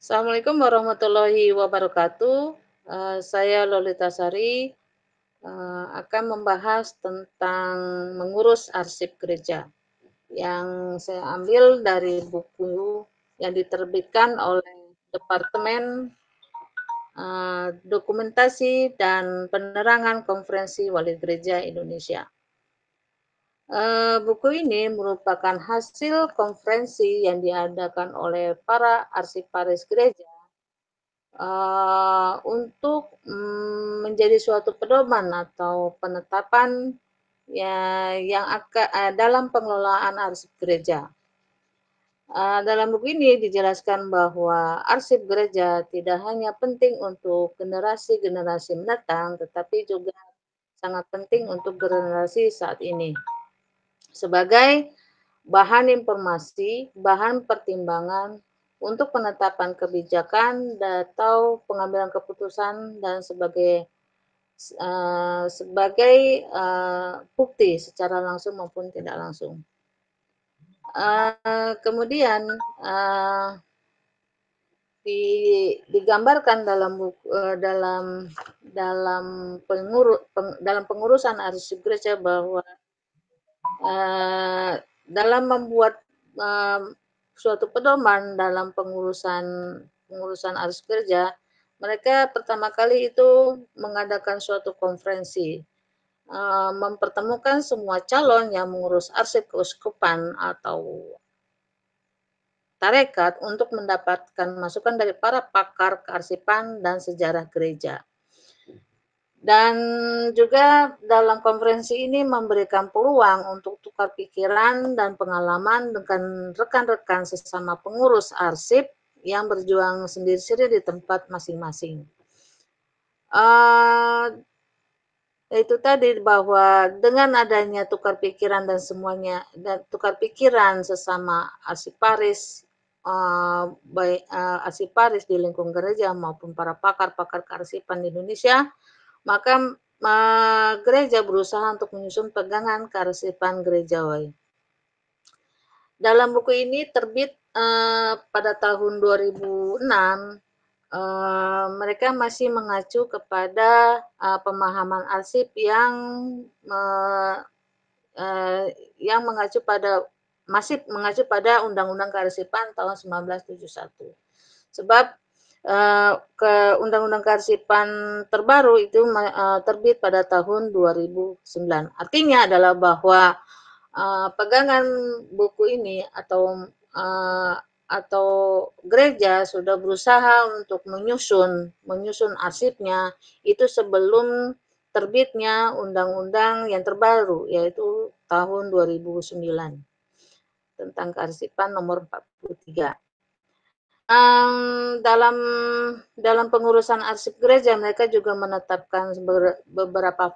Assalamualaikum warahmatullahi wabarakatuh. Saya Lolita Sari, akan membahas tentang mengurus arsip gereja, yang saya ambil dari buku yang diterbitkan oleh Departemen Dokumentasi dan Penerangan Konferensi Wali Gereja Indonesia. Buku ini merupakan hasil konferensi yang diadakan oleh para arsiparis gereja untuk menjadi suatu pedoman atau penetapan ya yang dalam pengelolaan arsip gereja. Dalam buku ini dijelaskan bahwa arsip gereja tidak hanya penting untuk generasi-generasi mendatang, tetapi juga sangat penting untuk generasi saat ini. Sebagai bahan informasi, bahan pertimbangan untuk penetapan kebijakan atau pengambilan keputusan dan sebagai bukti secara langsung maupun tidak langsung. Kemudian digambarkan dalam pengurusan arsip gereja bahwa dalam membuat suatu pedoman dalam pengurusan arsip gereja, mereka pertama kali itu mengadakan suatu konferensi, mempertemukan semua calon yang mengurus arsip keuskupan atau tarekat untuk mendapatkan masukan dari para pakar kearsipan dan sejarah gereja. Dan juga dalam konferensi ini memberikan peluang untuk tukar pikiran dan pengalaman dengan rekan-rekan sesama pengurus arsip yang berjuang sendiri-sendiri di tempat masing-masing. Itu tadi bahwa dengan adanya tukar pikiran dan tukar pikiran sesama arsiparis, baik arsiparis di lingkungan gereja maupun para pakar-pakar kearsipan di Indonesia, maka gereja berusaha untuk menyusun pegangan kearsipan gerejawi. Dalam buku ini terbit pada tahun 2006, mereka masih mengacu kepada pemahaman arsip masih mengacu pada Undang-Undang Kearsipan tahun 1971. Sebab ke Undang-Undang Kearsipan terbaru itu terbit pada tahun 2009. Artinya adalah bahwa pegangan buku ini atau gereja sudah berusaha untuk menyusun arsipnya itu sebelum terbitnya undang-undang yang terbaru, yaitu tahun 2009 tentang kearsipan nomor 43. Dalam pengurusan arsip gereja, mereka juga menetapkan beberapa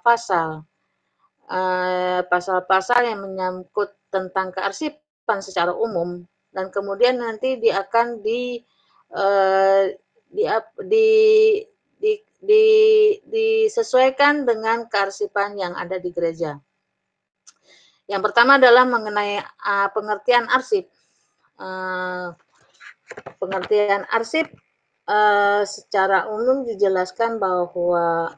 pasal-pasal yang menyangkut tentang kearsipan secara umum, dan kemudian nanti akan disesuaikan dengan kearsipan yang ada di gereja. Yang pertama adalah mengenai pengertian arsip. Pengertian arsip secara umum dijelaskan bahwa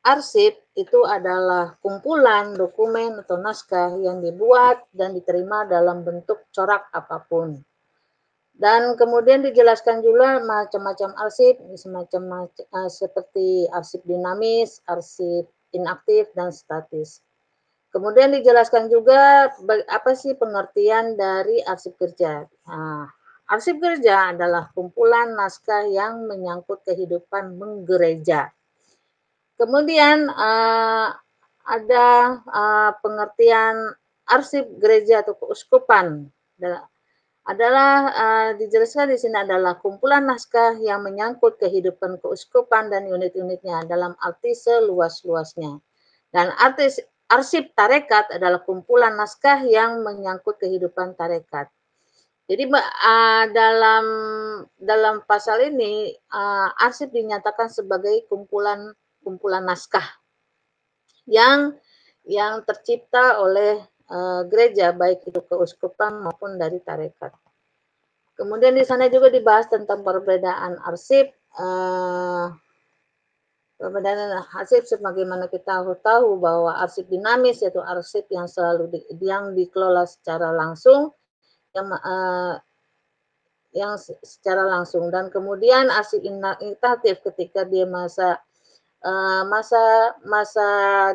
arsip itu adalah kumpulan dokumen atau naskah yang dibuat dan diterima dalam bentuk corak apapun. Dan kemudian dijelaskan juga macam-macam arsip, seperti arsip dinamis, arsip inaktif, dan statis. Kemudian dijelaskan juga apa sih pengertian dari arsip gereja. Arsip gereja adalah kumpulan naskah yang menyangkut kehidupan menggereja. Kemudian ada pengertian arsip gereja atau keuskupan adalah dijelaskan di sini adalah kumpulan naskah yang menyangkut kehidupan keuskupan dan unit-unitnya dalam arti seluas-luasnya. Dan arsip tarekat adalah kumpulan naskah yang menyangkut kehidupan tarekat. Jadi dalam pasal ini arsip dinyatakan sebagai kumpulan naskah yang tercipta oleh gereja, baik itu keuskupan maupun dari tarekat. Kemudian di sana juga dibahas tentang perbedaan arsip, perbedaan arsip sebagaimana kita tahu bahwa arsip dinamis yaitu arsip yang selalu yang dikelola secara langsung, yang secara langsung, dan kemudian arsip itatif ketika dia masa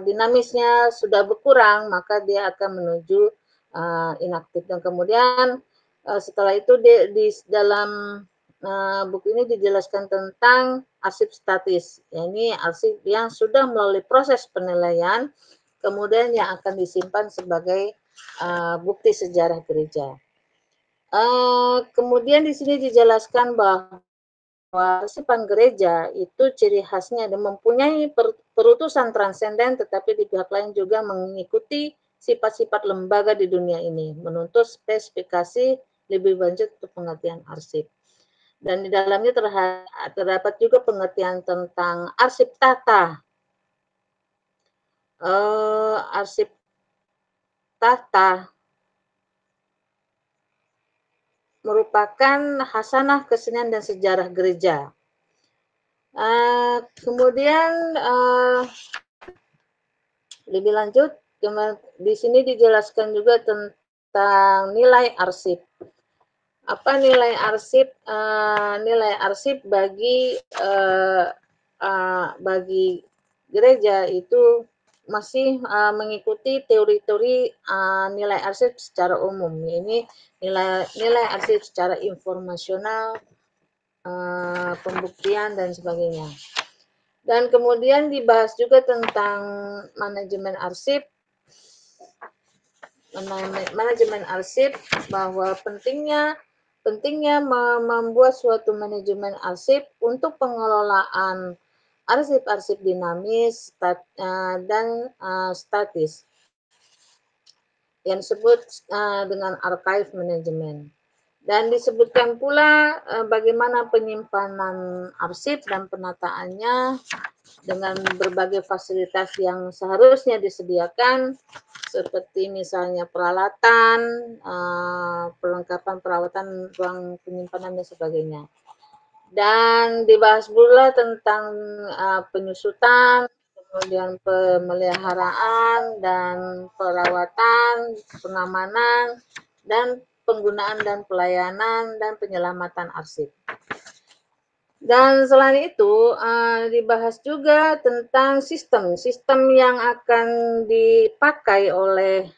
dinamisnya sudah berkurang, maka dia akan menuju inaktif. Dan kemudian setelah itu di dalam buku ini dijelaskan tentang arsip statis. Ya, ini arsip yang sudah melalui proses penilaian, kemudian yang akan disimpan sebagai bukti sejarah gereja. Kemudian di sini dijelaskan bahwa arsipan gereja itu ciri khasnya dan mempunyai perutusan transenden, tetapi di pihak lain juga mengikuti sifat-sifat lembaga di dunia ini, menuntut spesifikasi lebih lanjut untuk pengertian arsip. Dan di dalamnya terdapat juga pengertian tentang arsip tata. Arsip tata merupakan hasanah kesenian dan sejarah gereja. Kemudian lebih lanjut, di sini dijelaskan juga tentang nilai arsip. Apa nilai arsip? Nilai arsip bagi gereja itu masih mengikuti teori-teori nilai arsip secara umum. Ini nilai arsip secara informasional, pembuktian dan sebagainya. Dan kemudian dibahas juga tentang manajemen arsip. Manajemen arsip, bahwa pentingnya membuat suatu manajemen arsip untuk pengelolaan arsip-arsip dinamis dan statis yang disebut dengan archive management. Dan disebutkan pula bagaimana penyimpanan arsip dan penataannya dengan berbagai fasilitas yang seharusnya disediakan, seperti misalnya peralatan, perlengkapan perawatan ruang penyimpanan dan sebagainya. Dan dibahas pula tentang penyusutan, kemudian pemeliharaan dan perawatan, pengamanan, dan penggunaan dan pelayanan dan penyelamatan arsip. Dan selain itu dibahas juga tentang sistem yang akan dipakai oleh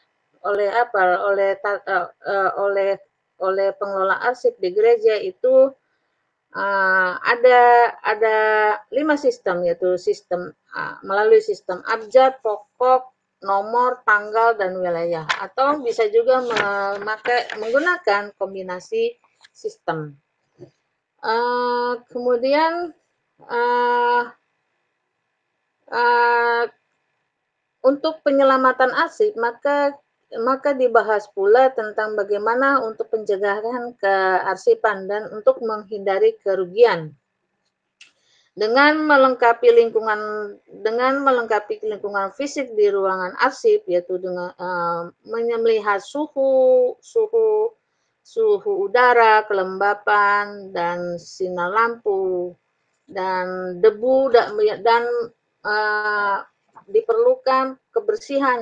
pengelola arsip di gereja itu ada 5 sistem, yaitu sistem melalui sistem abjad, pokok, nomor, tanggal, dan wilayah, atau bisa juga menggunakan kombinasi sistem. Kemudian untuk penyelamatan arsip, maka dibahas pula tentang bagaimana untuk pencegahan kearsipan dan untuk menghindari kerugian. Dengan melengkapi lingkungan fisik di ruangan arsip, yaitu dengan melihat suhu udara, kelembapan, dan sinar lampu, dan debu, dan diperlukan kebersihan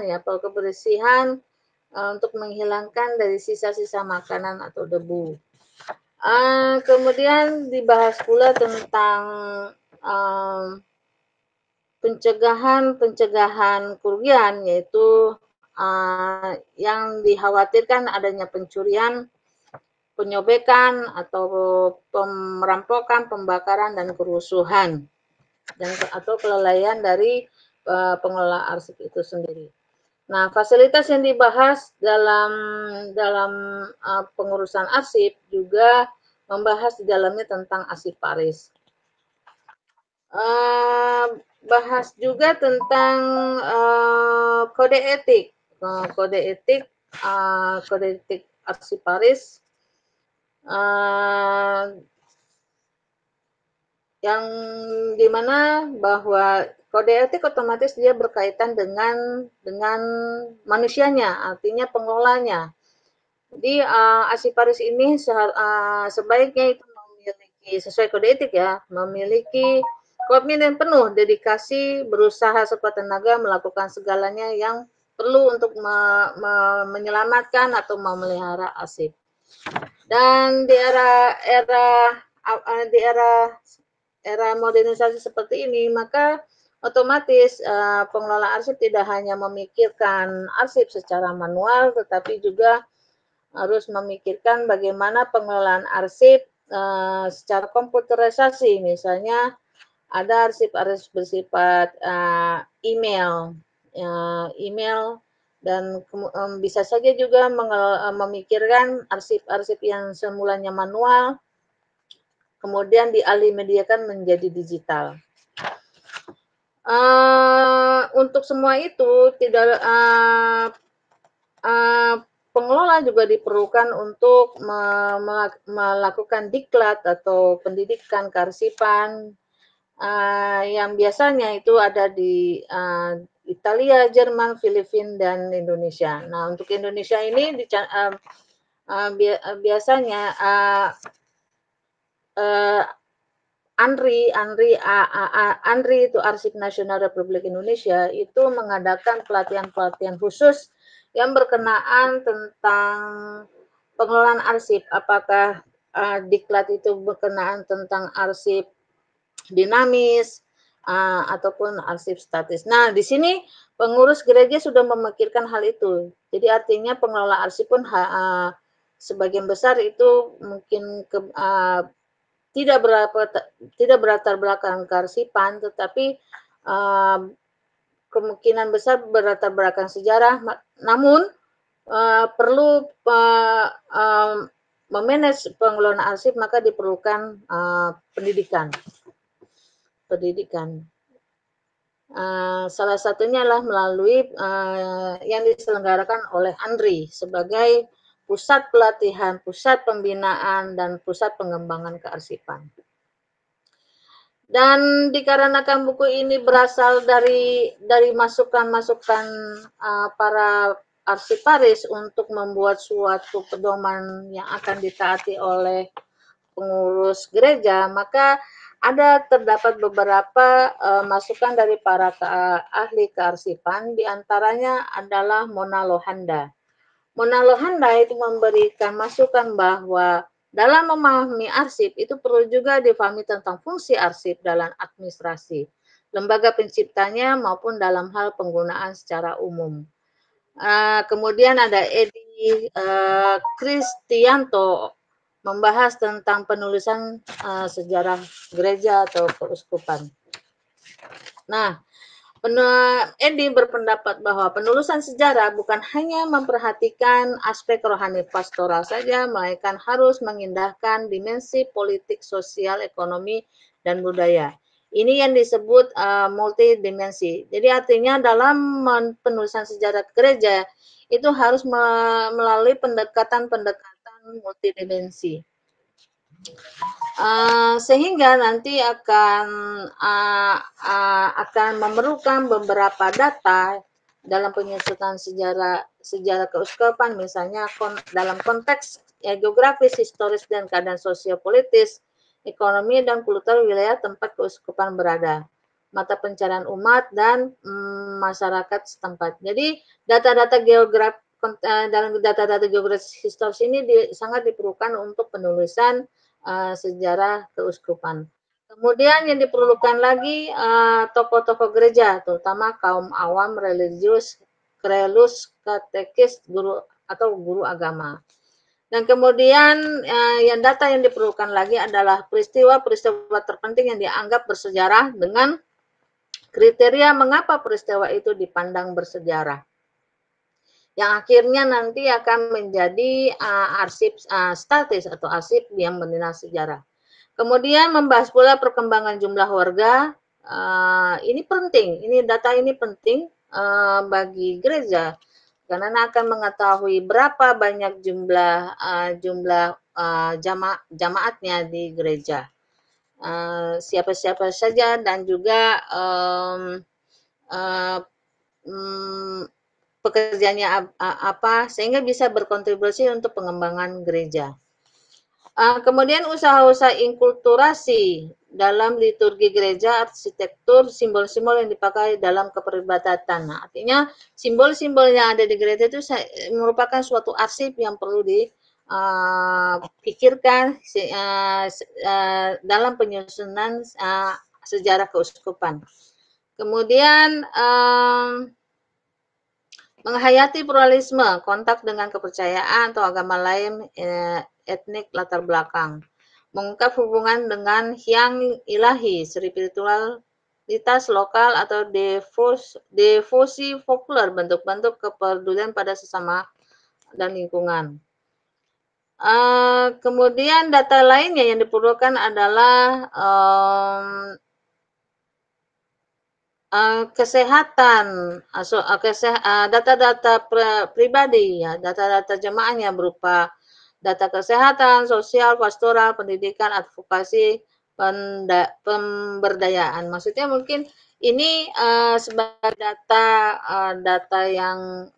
untuk menghilangkan dari sisa-sisa makanan atau debu. Kemudian dibahas pula tentang pencegahan kerugian, yaitu yang dikhawatirkan adanya pencurian, penyobekan, atau perampokan, pembakaran, dan kerusuhan, atau kelalaian dari pengelola arsip itu sendiri. Nah, fasilitas yang dibahas dalam pengurusan arsip juga membahas di dalamnya tentang arsiparis. Bahas juga tentang kode etik. Kode etik arsiparis yang dimana bahwa Kode etik otomatis dia berkaitan dengan manusianya, artinya pengelolanya. Jadi Arsiparis ini sebaiknya itu memiliki sesuai kode etik ya, memiliki komitmen penuh, dedikasi, berusaha sekuat tenaga melakukan segalanya yang perlu untuk menyelamatkan atau memelihara arsip. Dan di era modernisasi seperti ini, maka otomatis pengelola arsip tidak hanya memikirkan arsip secara manual, tetapi juga harus memikirkan bagaimana pengelolaan arsip secara komputerisasi. Misalnya ada arsip-arsip bersifat email, email dan bisa saja juga memikirkan arsip-arsip yang semulanya manual, kemudian dialih mediakan menjadi digital. Untuk semua itu tidak pengelola juga diperlukan untuk melakukan diklat atau pendidikan kearsipan yang biasanya itu ada di Italia, Jerman, Filipina, dan Indonesia. Nah, untuk Indonesia ini biasanya ANRI itu Arsip Nasional Republik Indonesia itu mengadakan pelatihan-pelatihan khusus yang berkenaan tentang pengelolaan arsip. Apakah diklat itu berkenaan tentang arsip dinamis ataupun arsip statis. Nah, di sini pengurus gereja sudah memikirkan hal itu. Jadi artinya pengelola arsip pun sebagian besar itu mungkin tidak berlatar belakang kearsipan, tetapi kemungkinan besar berlatar belakang sejarah. Namun perlu memanage pengelolaan arsip, maka diperlukan pendidikan. Salah satunya adalah melalui yang diselenggarakan oleh ANRI sebagai pusat pelatihan, pusat pembinaan, dan pusat pengembangan kearsipan. Dan dikarenakan buku ini berasal dari masukan-masukan para arsiparis untuk membuat suatu pedoman yang akan ditaati oleh pengurus gereja, maka terdapat beberapa masukan dari para ahli kearsipan, diantaranya adalah Mona Lohanda. Mona Lohanda itu memberikan masukan bahwa dalam memahami arsip itu perlu juga difahami tentang fungsi arsip dalam administrasi, lembaga penciptanya maupun dalam hal penggunaan secara umum. Kemudian ada Edi Kristianto membahas tentang penulisan sejarah gereja atau keuskupan. Nah, Edi berpendapat bahwa penulisan sejarah bukan hanya memperhatikan aspek rohani pastoral saja, melainkan harus mengindahkan dimensi politik, sosial, ekonomi, dan budaya. Ini yang disebut multidimensi. Jadi artinya dalam penulisan sejarah gereja itu harus melalui pendekatan-pendekatan multidimensi. Sehingga nanti akan memerlukan beberapa data dalam penyusunan sejarah keuskupan, misalnya dalam konteks geografis, historis, dan keadaan sosiopolitis, ekonomi, dan kultur wilayah tempat keuskupan berada, mata pencarian umat, dan masyarakat setempat. Jadi data-data dalam data-data geografis historis ini sangat diperlukan untuk penulisan sejarah keuskupan. Kemudian yang diperlukan lagi tokoh-tokoh gereja, terutama kaum awam, religius, krelus, katekis, guru atau guru agama. Dan kemudian yang data yang diperlukan lagi adalah peristiwa-peristiwa terpenting yang dianggap bersejarah dengan kriteria mengapa peristiwa itu dipandang bersejarah, yang akhirnya nanti akan menjadi arsip statis atau arsip yang mengenal sejarah. Kemudian membahas pula perkembangan jumlah warga. Ini penting, data ini penting bagi gereja karena akan mengetahui berapa banyak jumlah jamaatnya di gereja. siapa-siapa saja dan juga pekerjaannya apa sehingga bisa berkontribusi untuk pengembangan gereja. Kemudian usaha-usaha inkulturasi dalam liturgi gereja, arsitektur, simbol-simbol yang dipakai dalam kepribadatan. Nah, artinya simbol-simbol yang ada di gereja itu merupakan suatu arsip yang perlu dipikirkan dalam penyusunan sejarah keuskupan. Kemudian menghayati pluralisme, kontak dengan kepercayaan atau agama lain, etnik, latar belakang. Mengungkap hubungan dengan yang ilahi, spiritualitas lokal atau devosi folklore, bentuk-bentuk kepedulian pada sesama dan lingkungan. Kemudian data lainnya yang diperlukan adalah kesehatan, data-data pribadi ya, data-data jemaahnya berupa data kesehatan, sosial, pastoral, pendidikan, advokasi, pemberdayaan. Maksudnya mungkin ini sebagai data yang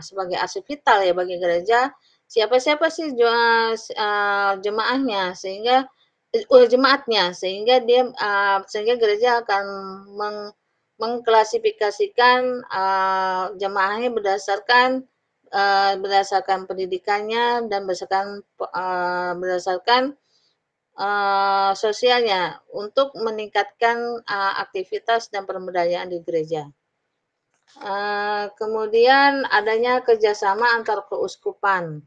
sebagai arsip vital ya bagi gereja. Siapa-siapa sih jemaahnya sehingga jemaatnya sehingga gereja akan mengklasifikasikan jemaahnya berdasarkan pendidikannya dan berdasarkan sosialnya untuk meningkatkan aktivitas dan pemberdayaan di gereja. Kemudian adanya kerjasama antar keuskupan.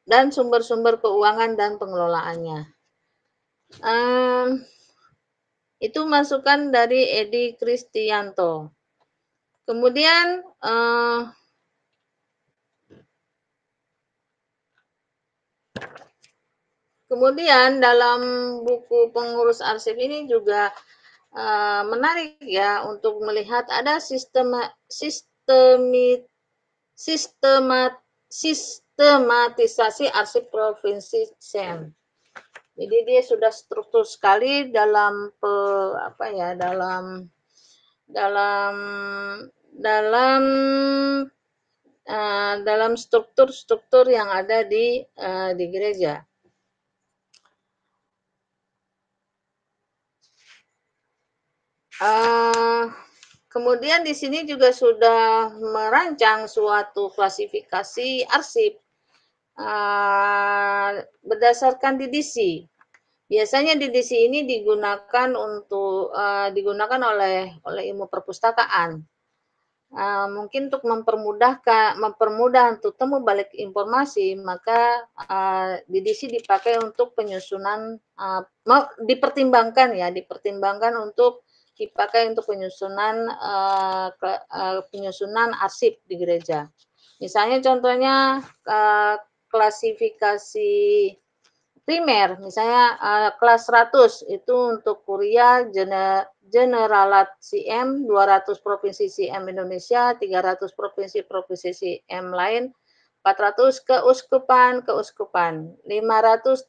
Dan sumber-sumber keuangan dan pengelolaannya. Itu masukan dari Edi Kristianto. Kemudian dalam buku pengurus arsip ini juga menarik ya untuk melihat ada sistematisasi arsip provinsi Sen. Jadi dia sudah struktur sekali dalam dalam struktur-struktur yang ada di gereja. Kemudian di sini juga sudah merancang suatu klasifikasi arsip berdasarkan DDC. Biasanya DDC ini digunakan oleh ilmu perpustakaan. Mungkin untuk mempermudah untuk temu balik informasi, maka DDC dipakai untuk penyusunan, dipertimbangkan untuk dipakai untuk penyusunan arsip di gereja. Misalnya contohnya klasifikasi primer, misalnya kelas 100 itu untuk kuria generalat CM, 200 provinsi CM Indonesia, 300 provinsi CM lain, 400 keuskupan, 500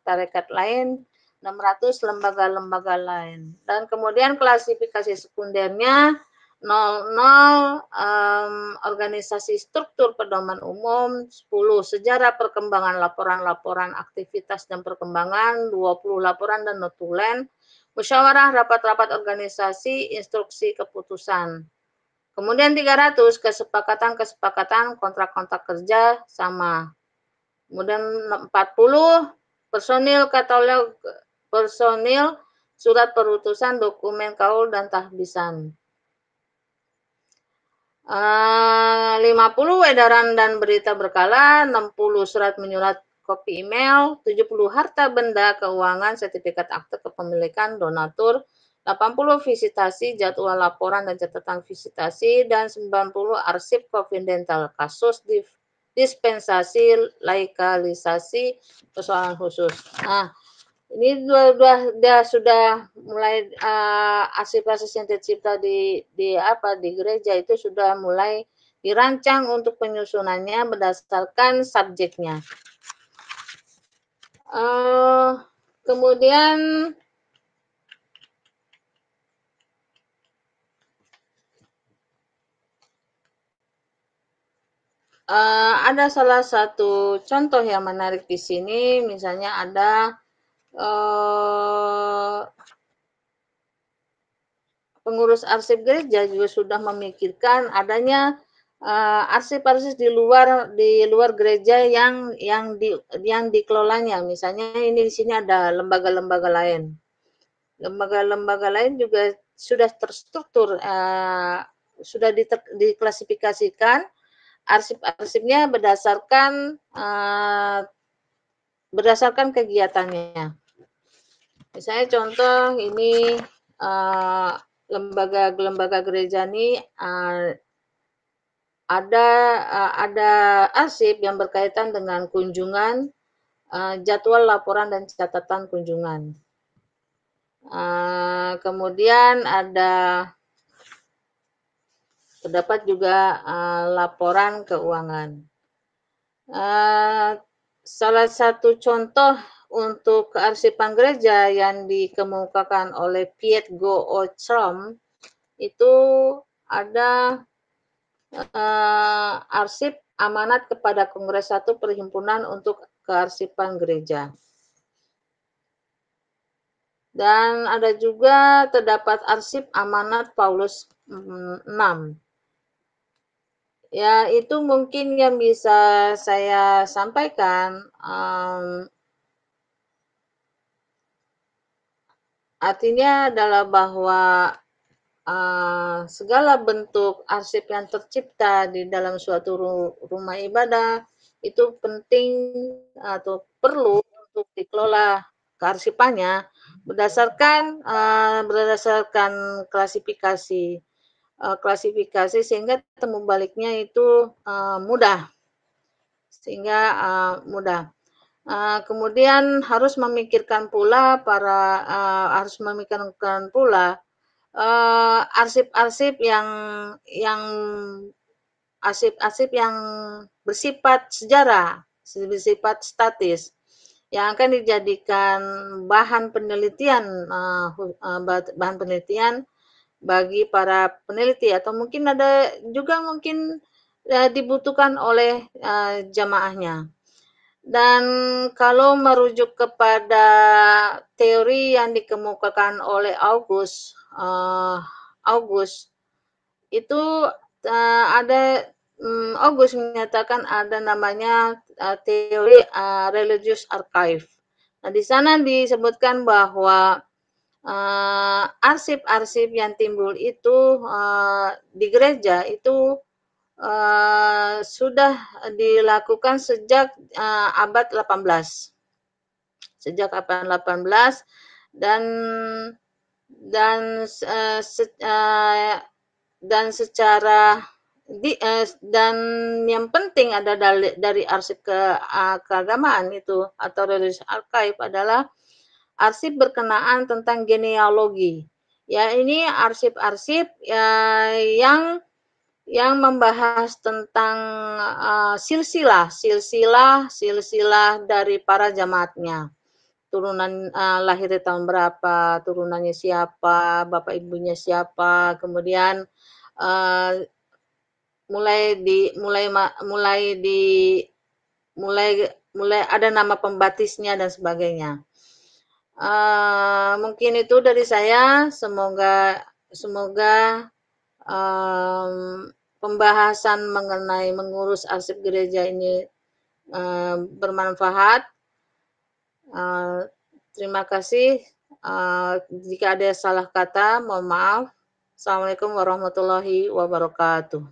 tarekat lain, 600 lembaga-lembaga lain. Dan kemudian klasifikasi sekundernya 00 organisasi struktur pedoman umum, 10 sejarah perkembangan laporan-laporan aktivitas dan perkembangan, 20 laporan dan notulen, musyawarah rapat-rapat organisasi, instruksi keputusan. Kemudian 300 kesepakatan kontrak-kontrak kerja sama. Kemudian 40 personil katalog personil, surat perutusan, dokumen kaul dan tahbisan. 50 edaran dan berita berkala, 60 surat menyurat kopi email, 70 harta benda keuangan, sertifikat akte kepemilikan, donatur, 80 visitasi, jadwal laporan dan catatan visitasi, dan 90 arsip konfidensial kasus dispensasi, laikalisasi, persoalan khusus. Nah, ini sudah mulai arsip-arsip yang tercipta di gereja itu sudah mulai dirancang untuk penyusunannya berdasarkan subjeknya. Kemudian ada salah satu contoh yang menarik di sini, misalnya ada pengurus arsip gereja juga sudah memikirkan adanya arsip-arsip di luar gereja yang dikelolanya. Misalnya ini di sini ada lembaga-lembaga lain. Lembaga-lembaga lain juga sudah terstruktur, sudah diklasifikasikan arsip-arsipnya berdasarkan kegiatannya. Misalnya contoh ini lembaga gereja ini ada arsip yang berkaitan dengan kunjungan, jadwal laporan dan catatan kunjungan. Kemudian terdapat juga laporan keuangan. Salah satu contoh untuk kearsipan gereja yang dikemukakan oleh Piet Go Ochrom itu ada arsip amanat kepada Kongres 1 Perhimpunan untuk Kearsipan Gereja. Dan ada juga terdapat arsip amanat Paulus 6. Ya, itu mungkin yang bisa saya sampaikan. Artinya adalah bahwa segala bentuk arsip yang tercipta di dalam suatu rumah ibadah itu penting atau perlu untuk dikelola kearsipannya berdasarkan klasifikasi sehingga temu baliknya itu mudah. Kemudian harus memikirkan pula arsip-arsip yang bersifat sejarah, bersifat statis, yang akan dijadikan bahan penelitian bagi para peneliti atau mungkin dibutuhkan oleh jamaahnya. Dan kalau merujuk kepada teori yang dikemukakan oleh August itu August menyatakan ada namanya teori religious archive. Nah, di sana disebutkan bahwa arsip-arsip yang timbul itu di gereja itu sudah dilakukan sejak abad 18. Sejak abad 18 dan yang penting ada dari arsip keagamaan itu atau religious archive adalah arsip berkenaan tentang genealogi. Ya, ini arsip-arsip yang membahas tentang silsilah dari para jamaatnya. Turunan lahir di tahun berapa, turunannya siapa, bapak ibunya siapa, kemudian mulai ada nama pembatisnya dan sebagainya. Mungkin itu dari saya. Semoga pembahasan mengenai mengurus arsip gereja ini bermanfaat. Terima kasih. Jika ada salah kata, mohon maaf. Assalamualaikum warahmatullahi wabarakatuh.